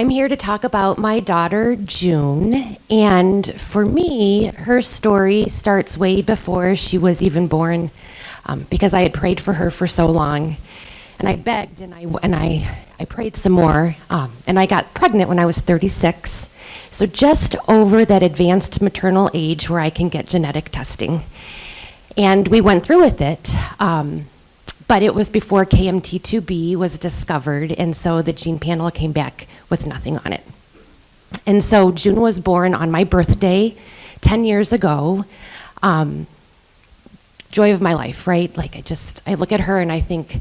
I'm here to talk about my daughter, June, and for me, her story starts way before she was even born, because I had prayed for her for so long, and I begged, and I prayed some more, and I got pregnant when I was 36, so just over that advanced maternal age where I can get genetic testing. And we went through with it, but it was before KMT2B was discovered, and so the gene panel came back with nothing on it. And so June was born on my birthday 10 years ago. Joy of my life, right? Like I look at her and I think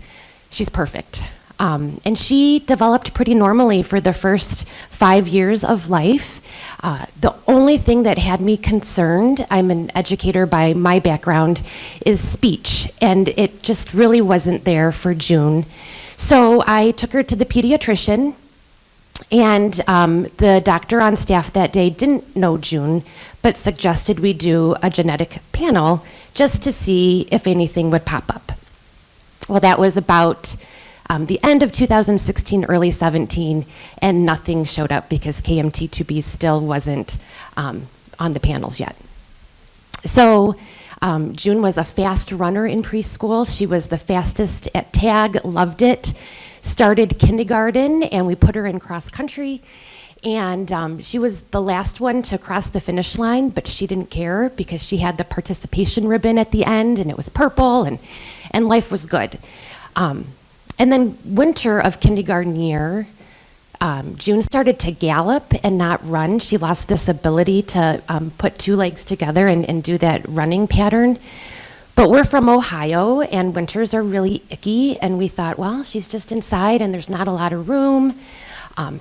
she's perfect. And she developed pretty normally for the first 5 years of life. The only thing that had me concerned, I'm an educator by my background, is speech, and it just really wasn't there for June. So I took her to the pediatrician, and the doctor on staff that day didn't know June, but suggested we do a genetic panel just to see if anything would pop up. Well, that was about the end of 2016, early 17, and nothing showed up because KMT2B still wasn't on the panels yet. So June was a fast runner in preschool. She was the fastest at tag, loved it, started kindergarten, and we put her in cross country. And she was the last one to cross the finish line, but she didn't care because she had the participation ribbon at the end, and it was purple, and life was good. And then winter of kindergarten year, June started to gallop and not run. She lost this ability to put two legs together and do that running pattern. But we're from Ohio, and winters are really icky, and we thought, well, she's just inside and there's not a lot of room.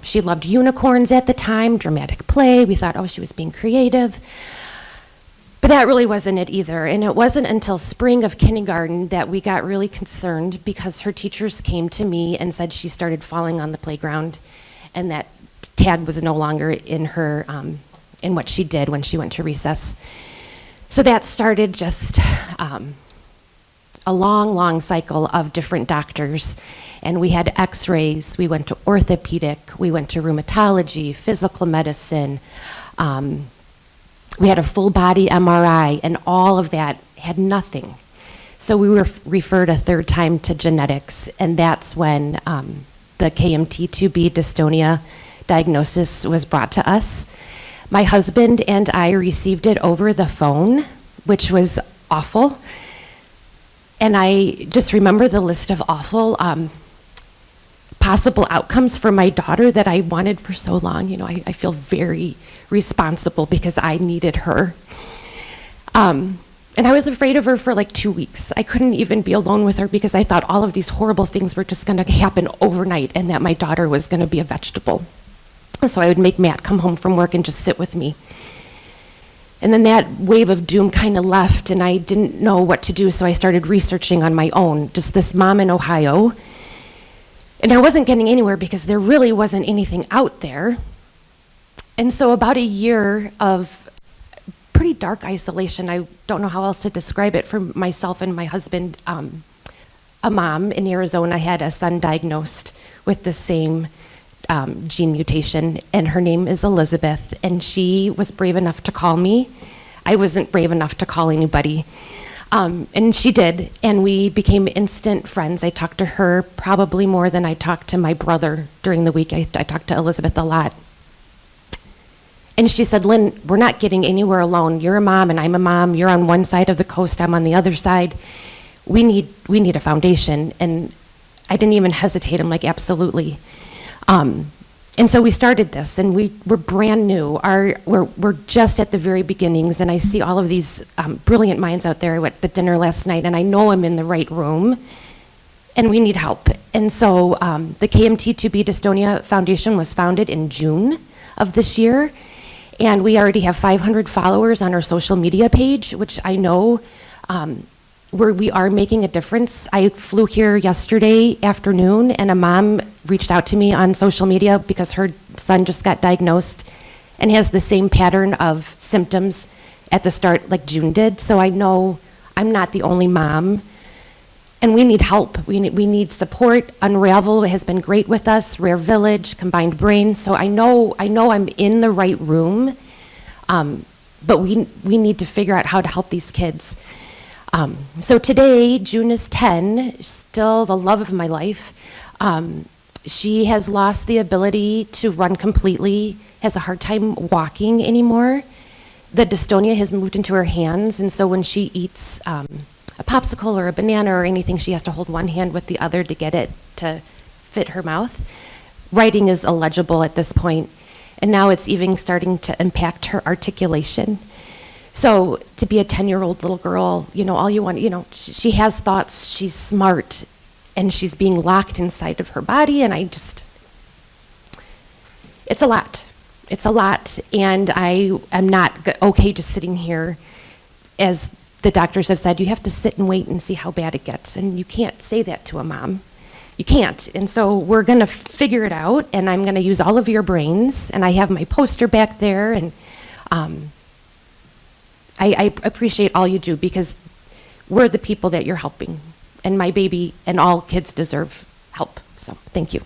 She loved unicorns at the time, dramatic play. We thought, oh, she was being creative. But that really wasn't it either. And it wasn't until spring of kindergarten that we got really concerned because her teachers came to me and said she started falling on the playground and that tag was no longer in her, in what she did when she went to recess. So that started just a long, long cycle of different doctors. And we had x-rays, we went to orthopedic, we went to rheumatology, physical medicine, we had a full body MRI, and all of that had nothing. So we were referred a third time to genetics, and that's when the KMT2B dystonia diagnosis was brought to us. My husband and I received it over the phone, which was awful. And I just remember the list of awful possible outcomes for my daughter that I wanted for so long. You know, I feel very responsible because I needed her. And I was afraid of her for like 2 weeks. I couldn't even be alone with her because I thought all of these horrible things were just gonna happen overnight and that my daughter was gonna be a vegetable. And so I would make Matt come home from work and just sit with me. And then that wave of doom kind of left and I didn't know what to do, so I started researching on my own, just this mom in Ohio. And I wasn't getting anywhere because there really wasn't anything out there. And so about a year of pretty dark isolation, I don't know how else to describe it, for myself and my husband. A mom in Arizona had a son diagnosed with the same gene mutation, and her name is Elizabeth, and she was brave enough to call me. I wasn't brave enough to call anybody. And she did, and we became instant friends. I talked to her probably more than I talked to my brother during the week. I talked to Elizabeth a lot. And she said, Lynn, we're not getting anywhere alone. You're a mom and I'm a mom. You're on one side of the coast, I'm on the other side. We need a foundation. And I didn't even hesitate. I'm like, absolutely. And so we started this, and we're brand new. We're just at the very beginnings, and I see all of these brilliant minds out there at the dinner last night, and I know I'm in the right room, and we need help. And so the KMT2B Dystonia Foundation was founded in June of this year, and we already have 500 followers on our social media page, which I know where we are making a difference. I flew here yesterday afternoon, and a mom reached out to me on social media because her son just got diagnosed and has the same pattern of symptoms at the start like June did. So I know I'm not the only mom And we need help. We need support. Unravel has been great with us, Rare Village, Combined Brain. So I know I'm in the right room, but we need to figure out how to help these kids. So today, June is 10, still the love of my life. She has lost the ability to run completely, has a hard time walking anymore. The dystonia has moved into her hands, and so when she eats a popsicle or a banana or anything, she has to hold one hand with the other to get it to fit her mouth. Writing is illegible at this point, and now it's even starting to impact her articulation. So to be a 10-year-old little girl, all you want, she has thoughts, she's smart, and she's being locked inside of her body, and it's a lot. It's a lot, and I am not okay just sitting here. As the doctors have said, you have to sit and wait and see how bad it gets, and you can't say that to a mom. You can't, and so we're gonna figure it out, and I'm gonna use all of your brains, and I have my poster back there, and I appreciate all you do, because we're the people that you're helping, and my baby and all kids deserve help, so thank you.